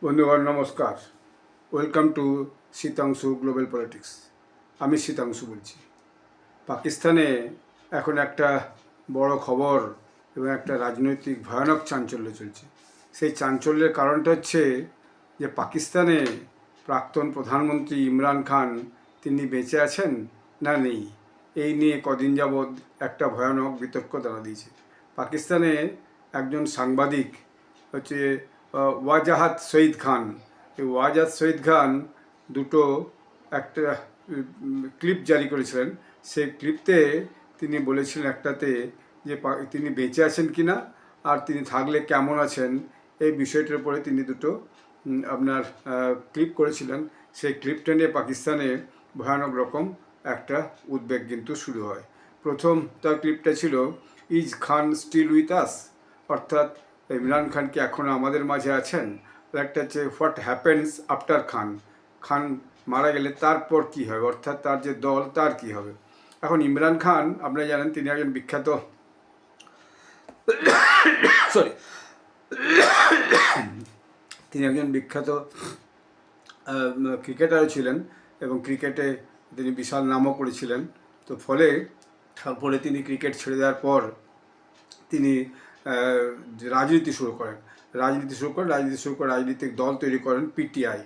বন্ধুগণ নমস্কার, welcome to Sitanshu global politics. আমি শীতাংশু বলছি। পাকিস্তানে এখন একটা বড় খবর এবং একটা রাজনৈতিক ভয়ানক চাঞ্চল্য চলছে। সেই চাঞ্চল্যের কারণটা হচ্ছে যে পাকিস্তানে প্রাক্তন প্রধানমন্ত্রী ইমরান খান তিনি বেঁচে আছেন না নেই, এই নিয়ে কদিন যাবৎ একটা ভয়ানক বিতর্ক দেখা দিয়েছে। পাকিস্তানে একজন সাংবাদিক হচ্ছে ওয়াজাহাত শহীদ খান, এই ওয়াজাহাত শহীদ খান দুটো একটা ক্লিপ জারি করেছিলেন। সেই ক্লিপতে তিনি বলেছিলেন একটাতে যে তিনি বেঁচে আছেন কি না আর তিনি থাকলে কেমন আছেন, এই বিষয়টার উপরে তিনি দুটো আপনার ক্লিপ করেছিলেন। সেই ক্লিপটা নিয়ে পাকিস্তানে ভয়ানক রকম একটা উদ্বেগ কিন্তু শুরু হয়। প্রথম তার ক্লিপটা ছিল is Khan still with us, অর্থাৎ ইমরান খান কি এখনও আমাদের মাঝে আছেন। একটা হচ্ছে হোয়াট হ্যাপেন্স আফটার খান, খান মারা গেলে তারপর কি হবে, অর্থাৎ তার যে দল তার কি হবে। এখন ইমরান খান আপনারা জানেন তিনি একজন বিখ্যাত সরি তিনি একজন বিখ্যাত ক্রিকেটারও ছিলেন এবং ক্রিকেটে তিনি বিশাল নামও করেছিলেন। তো ফলে তারপরে তিনি ক্রিকেট ছেড়ে দেওয়ার পর তিনি রাজনীতি শুরু করেন। রাজনীতিক দল তৈরি করেন পিটিআই,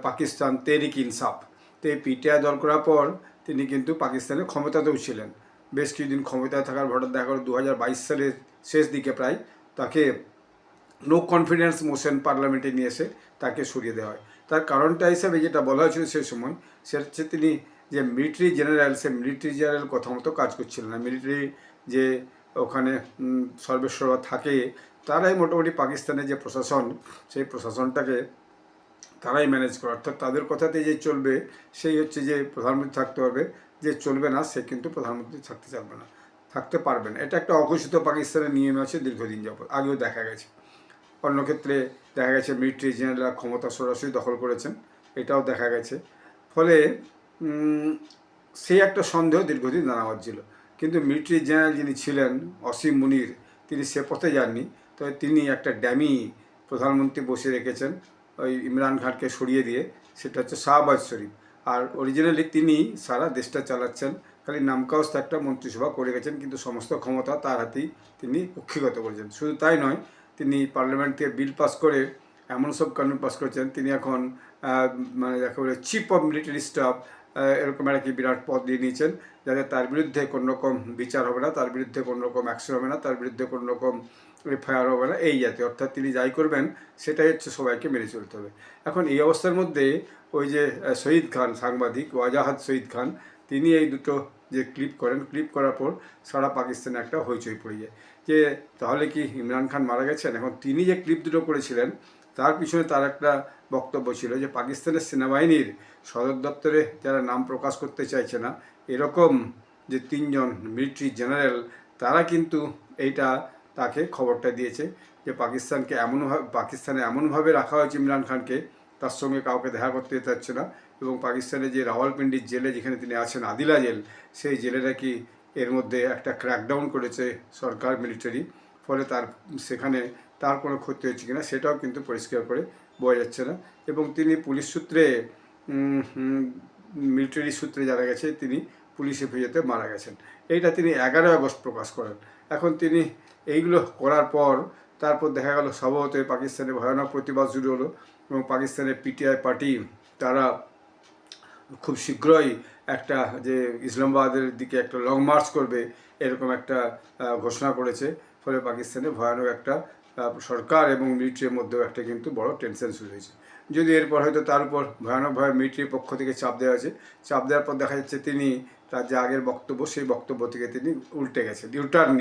পাকিস্তান তেহরিক ইনসাফ। তো এই পিটিআই দল করার পর তিনি কিন্তু পাকিস্তানের ক্ষমতাতেও ছিলেন। বেশ কিছুদিন ক্ষমতায় থাকার ঘটনা দেখা গেল 2022 সালের শেষ দিকে প্রায় তাকে নো কনফিডেন্স মোশন পার্লামেন্টে নিয়ে এসে তাকে সরিয়ে দেওয়া হয়। তার কারণটা হিসাবে যেটা বলা হয়েছিল সেই সময়, সেটা হচ্ছে তিনি যে মিলিটারি জেনারেল, সে মিলিটারি জেনারেল কথা মতো কাজ করছিলেন না। মিলিটারি যে ওখানে সর্বেসর্বা থাকে তারাই মোটামুটি পাকিস্তানের যে প্রশাসন, সেই প্রশাসনটাকে তারাই ম্যানেজ করে, অর্থাৎ তাদের কথাতে যে চলবে সেই হচ্ছে যে প্রধানমন্ত্রী থাকতে হবে, যে চলবে না সে কিন্তু প্রধানমন্ত্রী থাকতে পারবে না। এটা একটা অঘোষিত পাকিস্তানের নিয়ম আছে দীর্ঘদিন যাবত, আগেও দেখা গেছে। অন্য ক্ষেত্রে দেখা গেছে মিলিটারি জেনারেলরা ক্ষমতা সরাসরি দখল করেছেন, এটাও দেখা গেছে। ফলে সেই একটা সন্দেহ দীর্ঘদিন দানা বাঁধছিল। কিন্তু মিলিটারি জেনারেল যিনি ছিলেন অসীম মুনির, তিনি সে পথে যাননি। তবে তিনি একটা ড্যামি প্রধানমন্ত্রী বসে রেখেছেন ওই ইমরান খানকে সরিয়ে দিয়ে, সেটা হচ্ছে শাহবাজ শরীফ। আর অরিজিনালি তিনি সারা দেশটা চালাচ্ছেন, খালি নামকাওস্ত একটা মন্ত্রিসভা করে গেছেন, কিন্তু সমস্ত ক্ষমতা তার হাতেই তিনি কক্ষিগত করেছেন। শুধু তাই নয়, তিনি পার্লামেন্ট থেকে বিল পাস করে এমন সব কানুন পাস করেছেন, তিনি এখন মানে যাকে বলে চিফ অফ মিলিটারি স্টাফ, এরকম একটা কি বিরাট পদ দিয়ে নিয়েছেন, যাতে তার বিরুদ্ধে কোনো রকম বিচার হবে না, তার বিরুদ্ধে কোনো রকম অ্যাকশন হবে না, তার বিরুদ্ধে কোনো রকম এফআইআর হবে না, এই জাতীয়। অর্থাৎ তিনি যাই করবেন সেটাই হচ্ছে সবাইকে মেনে চলতে হবে। এখন এই অবস্থার মধ্যে ওই যে শহীদ খান সাংবাদিক ওয়াজাহাত শহীদ খান, তিনি এই দুটো যে ক্লিপ করার পর সারা পাকিস্তানে একটা হইচই পড়ে যায় যে তাহলে কি ইমরান খান মারা গেছেন। এখন তিনি যে ক্লিপ দুটো করেছিলেন তার পিছনে তার একটা বক্তব্য ছিল যে পাকিস্তানের সেনাবাহিনীর সদর দপ্তরে যারা নাম প্রকাশ করতে চাইছে না, এরকম যে 3 জন মিলিটারি জেনারেল, তারা কিন্তু এইটা তাকে খবরটা দিয়েছে যে পাকিস্তানে এমনভাবে রাখা হয়েছে ইমরান খানকে, তার সঙ্গে কাউকে দেখা করতে যেতে হচ্ছে না। এবং পাকিস্তানে যে রাওয়ালপিন্ডির জেলে যেখানে তিনি আছেন, আদিলা জেল, সেই জেলে নাকি এর মধ্যে একটা ক্র্যাকডাউন করেছে সরকার মিলিটারি। ফলে সেখানে তার কোনো ক্ষতি হচ্ছে কিনা সেটাও কিন্তু পরিষ্কার করে বোঝা যাচ্ছে না। এবং তিনি পুলিশ সূত্রে মিলিটারি সূত্রে জানা গেছে তিনি পুলিশ হেফাজতে মারা গেছেন। এইটা তিনি 11 আগস্ট প্রকাশ করেন। এখন তিনি এইগুলো করার পর তারপর দেখা গেল স্বভাবতই পাকিস্তানে ভয়ানক প্রতিবাদ শুরু হলো এবং পাকিস্তানের পিটিআই পার্টি তারা খুব শীঘ্রই একটা যে ইসলামাবাদের দিকে একটা লং মার্চ করবে এরকম একটা ঘোষণা করেছে। ফলে পাকিস্তানে ভয়ানক একটা সরকার এবং মিলিটারির মধ্যেও একটা কিন্তু বড় টেনশন শুরু হয়েছে। যদি এরপর হয়তো তার উপর ভয়ানকভাবে মিলিটারির পক্ষ থেকে চাপ দেওয়া হয়েছে, চাপ দেওয়ার পর দেখা যাচ্ছে তিনি তার যে আগের বক্তব্য সেই বক্তব্য থেকে তিনি উল্টে গেছেন, ইউটার্ন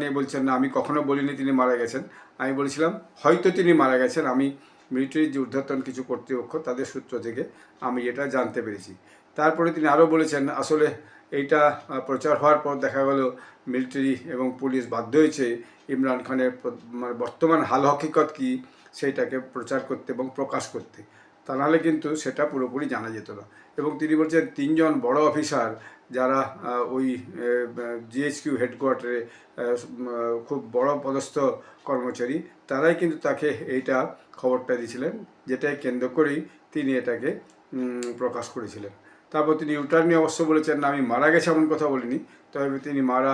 নিয়ে বলছেন না আমি কখনো বলিনি তিনি মারা গেছেন, আমি বলেছিলাম হয়তো তিনি মারা গেছেন, আমি মিলিটারির যে ঊর্ধ্বতন কিছু কর্তৃপক্ষ তাদের সূত্র থেকে আমি এটা জানতে পেরেছি। তারপরে তিনি আরও বলেছেন আসলে এইটা প্রচার হওয়ার পর দেখা গেল মিলিটারি এবং পুলিশ বাধ্য হয়েছে ইমরান খানের মানে বর্তমান হাল হকিকত কী সেইটাকে প্রচার করতে এবং প্রকাশ করতে। তা নাহলে কিন্তু সেটা পুরোপুরি জানা যেত না। এবং তিনি বলছেন 3জন বড় অফিসার যারা ওই জিএইচকিউ হেডকোয়ার্টারে খুব বড় পদস্থ কর্মচারী, তারাই কিন্তু তাকে এইটা খবরটা দিয়েছিলেন, যেটাই কেন্দ্র করেই তিনি এটাকে প্রকাশ করেছিলেন। তারপর তিনি ইউটার্ন নিয়ে অবশ্য বলেছেন না, আমি মারা গেছে এমন কথা বলিনি, তবে তিনি মারা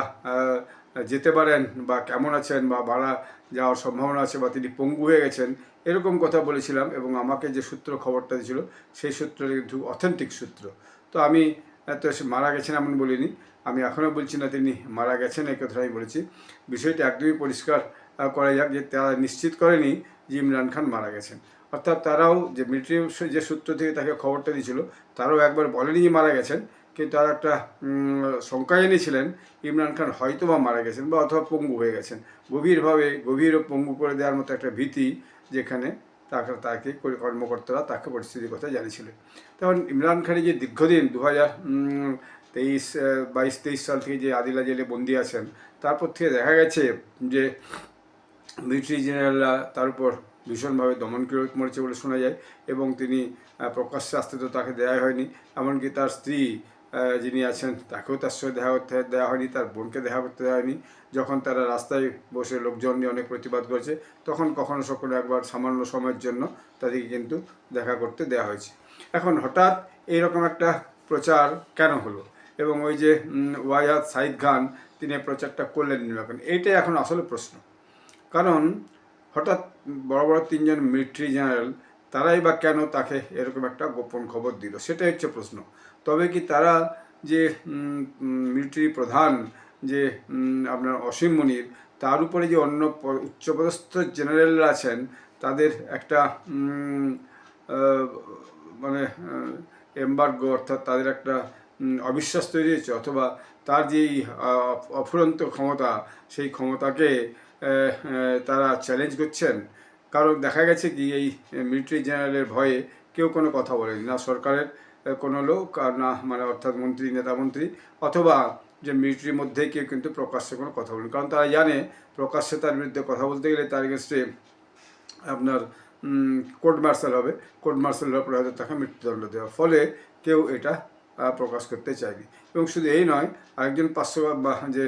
যেতে পারেন বা কেমন আছেন বা মারা যাওয়ার সম্ভাবনা আছে বা তিনি পঙ্গু হয়ে গেছেন এরকম কথা বলেছিলাম। এবং আমাকে যে সূত্র খবরটা দিয়েছিল সেই সূত্রটা কিন্তু অথেন্টিক সূত্র। তো আমি তো মারা গেছেন এমন বলিনি, আমি এখনও বলছি না তিনি মারা গেছেন, এই কথাটা আমি বলেছি। বিষয়টা একদমই পরিষ্কার করা যাক যে তারা নিশ্চিত করেনি যে ইমরান খান মারা গেছেন। অর্থাৎ তারাও যে মিলিটারি যে সূত্র থেকে তাকে খবরটা দিয়েছিল তারাও একবার বলেনি যে মারা গেছেন, কিন্তু তারা একটা শঙ্কা এনেছিলেন ইমরান খান হয়তো বা মারা গেছেন বা অথবা পঙ্গু হয়ে গেছেন, গভীর পঙ্গু করে দেওয়ার মতো একটা ভীতি যেখানে তাকে কর্মকর্তারা তাকে পরিস্থিতির কথা জানিয়েছিলেন। তখন ইমরান খানের যে দীর্ঘদিন 2023 সাল থেকে যে আদিলা জেলে বন্দি আছেন, তারপর থেকে দেখা গেছে যে মিলিটারি জেনারেলরা তার উপর ভীষণভাবে দমন করেছে বলে শোনা যায়। এবং তিনি প্রকাশ্যে আসতে তো তাকে দেওয়া হয়নি, এমনকি তার স্ত্রী যিনি আছেন তাকেও তার সঙ্গে দেখা করতে দেওয়া হয়নি, তার বোনকে দেখা করতে দেওয়া হয়নি। যখন তারা রাস্তায় বসে লোকজন নিয়ে অনেক প্রতিবাদ করেছে তখন কখনো সকলে একবার সামান্য সময়ের জন্য তাদেরকে কিন্তু দেখা করতে দেওয়া হয়েছে। এখন হঠাৎ এইরকম একটা প্রচার কেন হলো, এবং ওই যে ওয়াইহাদ সাইদ খান তিনি প্রচারটা করলেন এখন, এইটাই এখন আসলে প্রশ্ন। কারণ হঠাৎ বড় বড় 3জন মিলিটারি জেনারেল তারাই বা কেন তাকে এরকম একটা গোপন খবর দিল, সেটাই হচ্ছে প্রশ্ন। তবে কি তারা যে মিলিটারি প্রধান যে আপনার অসীম মনির, তার উপরে যে অন্য উচ্চপদস্থ জেনারেলরা আছেন তাদের একটা মানে এম্বার্গো, অর্থাৎ তাদের একটা অবিশ্বাস তৈরি হয়েছে, অথবা তার যেই অফুরন্ত ক্ষমতা সেই ক্ষমতাকে তারা চ্যালেঞ্জ করছেন। কারণ দেখা গেছে কি এই মিলিটারি জেনারেলের ভয়ে কেউ কোনো কথা বলেনি, না সরকারের কোনো লোক আর না মানে অর্থাৎ মন্ত্রী নেতা মন্ত্রী অথবা যে মিলিটারির মধ্যে কেউ কিন্তু প্রকাশ্যে কোনো কথা বলেনি। কারণ তারা জানে প্রকাশ্যে তার বিরুদ্ধে কথা বলতে গেলে তার এগেনস্টে আপনার কোর্ট মার্শাল হবে, কোর্ট মার্শাল হওয়ার পরে হয়তো তাকে মৃত্যুদণ্ড দেওয়া, ফলে কেউ এটা প্রকাশ করতে চায়নি। এবং শুধু এই নয়, আরেকজন যে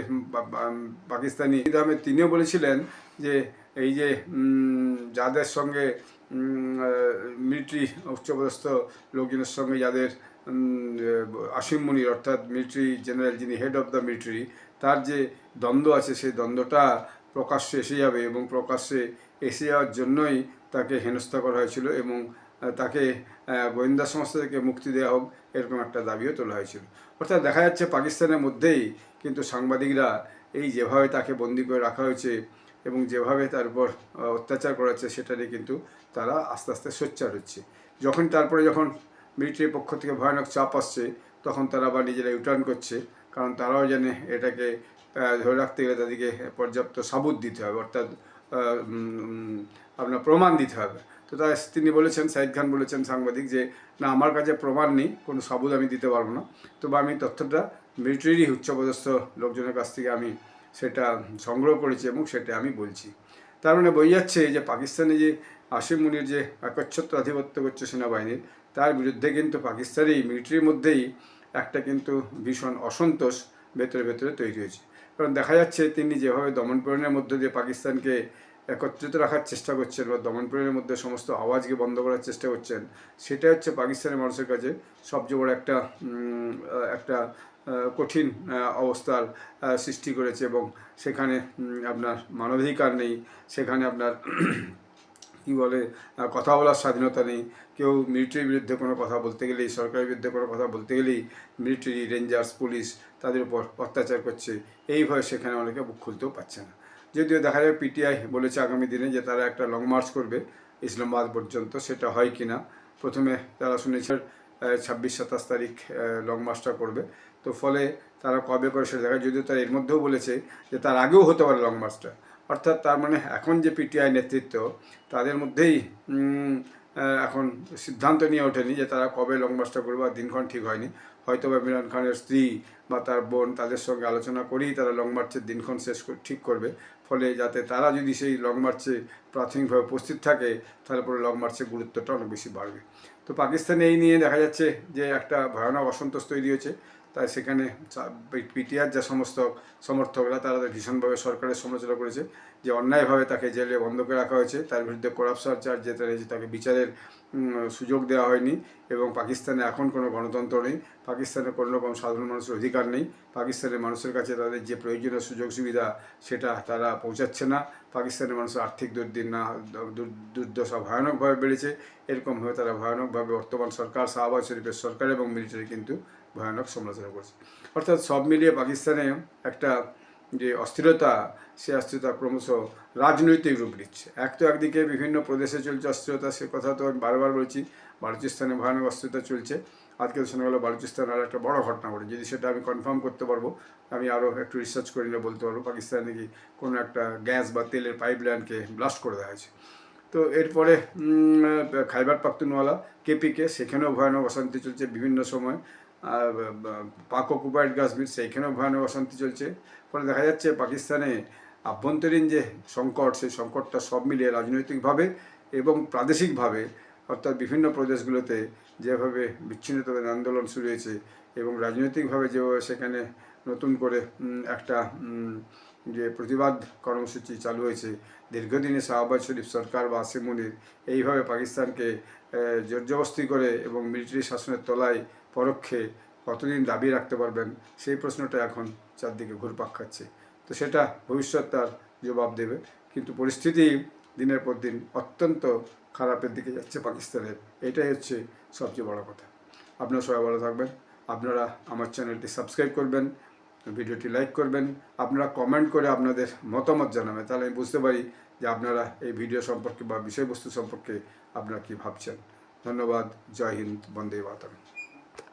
পাকিস্তানি আহমেদ তিনিও বলেছিলেন যে এই যে যাদের সঙ্গে মিলিটারি উচ্চপদস্থ লোকজনের সঙ্গে যাদের আসিম মনির অর্থাৎ মিলিটারি জেনারেল যিনি হেড অফ দ্য মিলিটারি, তার যে দ্বন্দ্ব আছে সেই দ্বন্দ্বটা প্রকাশ্যে এসে যাবে এবং প্রকাশ্যে এসে যাওয়ার জন্যই তাকে হেনস্থা করা হয়েছিল এবং তাকে গোয়েন্দা সংস্থা থেকে মুক্তি দেওয়া হোক এরকম একটা দাবিও তোলা হয়েছিল। অর্থাৎ দেখা যাচ্ছে পাকিস্তানের মধ্যেই কিন্তু সাংবাদিকরা এই যেভাবে তাকে বন্দি করে রাখা হয়েছে এবং যেভাবে তার উপর অত্যাচার করা হচ্ছে সেটা নিয়ে কিন্তু তারা আস্তে আস্তে সোচ্চার হচ্ছে। যখন মিলিটারির পক্ষ থেকে ভয়ানক চাপ আসছে তখন তারা আবার নিজেরা ইউটার্ন করছে, কারণ তারাও জানে এটাকে ধরে রাখতে গেলে তাদেরকে পর্যাপ্ত সাবুত দিতে হবে, অর্থাৎ আপনার প্রমাণ দিতে হবে। তো তিনি বলেছেন, সাইদ খান বলেছেন সাংবাদিক যে না আমার কাছে প্রমাণ নেই, কোনো সাবুত আমি দিতে পারবো না, তবে আমি তথ্যটা মিলিটারিরই উচ্চপদস্থ লোকজনের কাছ থেকে আমি সেটা সংগ্রহ করেছি এবং সেটা আমি বলছি। তার মানে বোঝা যাচ্ছে যে পাকিস্তানে যে আসিম মুনির যে একচ্ছত্র আধিপত্য করছে সেনাবাহিনীর, তার বিরুদ্ধে কিন্তু পাকিস্তানি মিলিটারির মধ্যেই একটা কিন্তু ভীষণ অসন্তোষ ভেতরে ভেতরে তৈরি হয়েছে। কারণ দেখা যাচ্ছে তিনি যেভাবে দমনপীড়নের মধ্য দিয়ে পাকিস্তানকে একত্রিত রাখার চেষ্টা করছেন বা দমনপীড়নের মধ্যে সমস্ত আওয়াজকে বন্ধ করার চেষ্টা করছেন, সেটা হচ্ছে পাকিস্তানের মানুষের কাছে সবচেয়ে বড় একটা কঠিন অবস্থার সৃষ্টি করেছে। এবং সেখানে আপনার মানবাধিকার নেই, সেখানে আপনার কী বলে কথা বলার স্বাধীনতা নেই। কেউ মিলিটারির বিরুদ্ধে কোনো কথা বলতে গেলেই, সরকারের বিরুদ্ধে কোনো কথা বলতে গেলেই মিলিটারি, রেঞ্জার্স, পুলিশ তাদের উপর অত্যাচার করছে। এই ভয়ে সেখানে অনেকে মুখ খুলতেও পারছে না। যদিও দেখা যায় পিটিআই বলেছে আগামী দিনে যে তারা একটা লং মার্চ করবে ইসলামাবাদ পর্যন্ত, সেটা হয় কি না। প্রথমে তারা শুনেছে 26-27 তারিখ লং মার্চটা করবে, তো ফলে তারা কবে করে সেটা দেখা, যদিও তারা এর মধ্যেও বলেছে যে তার আগেও হতে পারে লং মার্চটা। অর্থাৎ তার মানে এখন যে পিটিআই নেতৃত্ব তাদের মধ্যেই এখন সিদ্ধান্ত নিয়ে ওঠেনি যে তারা কবে লং মার্চটা করবে, আর দিনক্ষণ ঠিক হয়নি। হয়তো বা ইমরান খানের স্ত্রী বা তার বোন তাদের সঙ্গে আলোচনা করেই তারা লং মার্চের দিনক্ষণ ঠিক করবে, ফলে যাতে তারা যদি সেই লং মার্চে প্রাথমিকভাবে উপস্থিত থাকে তাহলে পরে লং মার্চের গুরুত্বটা অনেক বেশি বাড়বে। তো পাকিস্তানে এই নিয়ে দেখা যাচ্ছে যে একটা ভয়ানক অসন্তোষ তৈরি হয়েছে। তাই সেখানে পিটিআর যা সমস্ত সমর্থকরা তারা ভীষণভাবে সরকারের সমালোচনা করেছে যে অন্যায়ভাবে তাকে জেলে বন্ধ করে রাখা হয়েছে, তার বিরুদ্ধে করাপশন চার্জ যেটা রয়েছে, তাকে বিচারের সুযোগ দেওয়া হয়নি এবং পাকিস্তানে এখন কোনো গণতন্ত্র নেই, পাকিস্তানে কোনো রকম সাধারণ মানুষের অধিকার নেই, পাকিস্তানের মানুষের কাছে তাদের যে প্রয়োজনীয় সুযোগ সুবিধা সেটা তারা পৌঁছাচ্ছে না, পাকিস্তানের মানুষের আর্থিক দুর্দশা ভয়ানকভাবে বেড়েছে। এরকমভাবে তারা ভয়ানকভাবে বর্তমান সরকার, শাহবাজ শরীফের সরকার এবং মিলিটারি কিন্তু ভয়ানক সমালোচনা করছে। অর্থাৎ সব মিলিয়ে পাকিস্তানে একটা যে অস্থিরতা, সে অস্থিরতা ক্রমশ রাজনৈতিক রূপ নিচ্ছে। একদিকে বিভিন্ন প্রদেশে চলছে অস্থিরতা, সে কথা তো আমি বারবার বলছি। বালুচিস্তানে ভয়ানক অস্থিরতা চলছে। আজকে শোনা গেল বালুচিস্তান আর একটা বড় ঘটনা ঘটে, যদি সেটা আমি কনফার্ম করতে পারবো, আমি আরও একটু রিসার্চ করে নিলে বলতে পারবো পাকিস্তানে নাকি কোনো একটা গ্যাস বা তেলের পাইপ লাইনকে ব্লাস্ট করে দেওয়া হয়েছে। তো এরপরে খাইবার পাখতুনওয়ালা কেপিকে, সেখানেও ভয়ানক অশান্তি চলছে বিভিন্ন সময়। পাক অকুপাইড কাশ্মীর, সেইখানেও ভয়ানক অশান্তি চলছে। ফলে দেখা যাচ্ছে পাকিস্তানে আভ্যন্তরীণ যে সংকট, সেই সংকটটা সব মিলিয়ে রাজনৈতিকভাবে এবং প্রাদেশিকভাবে, অর্থাৎ বিভিন্ন প্রদেশগুলোতে যেভাবে বিচ্ছিন্নতাবাদী আন্দোলন শুরু হয়েছে এবং রাজনৈতিকভাবে যেভাবে সেখানে নতুন করে একটা যে প্রতিবাদ কর্মসূচি চালু হয়েছে, দীর্ঘদিনে শাহবাজ শরীফ সরকার বা আসিম মুনির এইভাবে পাকিস্তানকে জোরজবস্তি করে এবং মিলিটারি শাসনের তলায় পরোক্ষে কতদিন দাবি রাখতে পারবেন, সেই প্রশ্নটা এখন চারদিকে ঘুরপাক খাচ্ছে। তো সেটা ভবিষ্যৎ তার জবাব দেবে। কিন্তু পরিস্থিতি দিনের পর দিন অত্যন্ত খারাপের দিকে যাচ্ছে পাকিস্তানের, এটাই হচ্ছে সবচেয়ে বড় কথা। আপনারা সবাই ভালো থাকবেন। আপনারা আমার চ্যানেলটি সাবস্ক্রাইব করবেন, ভিডিওটি লাইক করবেন, আপনারা কমেন্ট করে আপনাদের মতামত জানাবেন, তাহলে আমি বুঝতে পারি যে আপনারা এই ভিডিও সম্পর্কে বা বিষয়বস্তু সম্পর্কে আপনারা কী ভাবছেন। ধন্যবাদ। জয় হিন্দ। বন্দে মাতরম।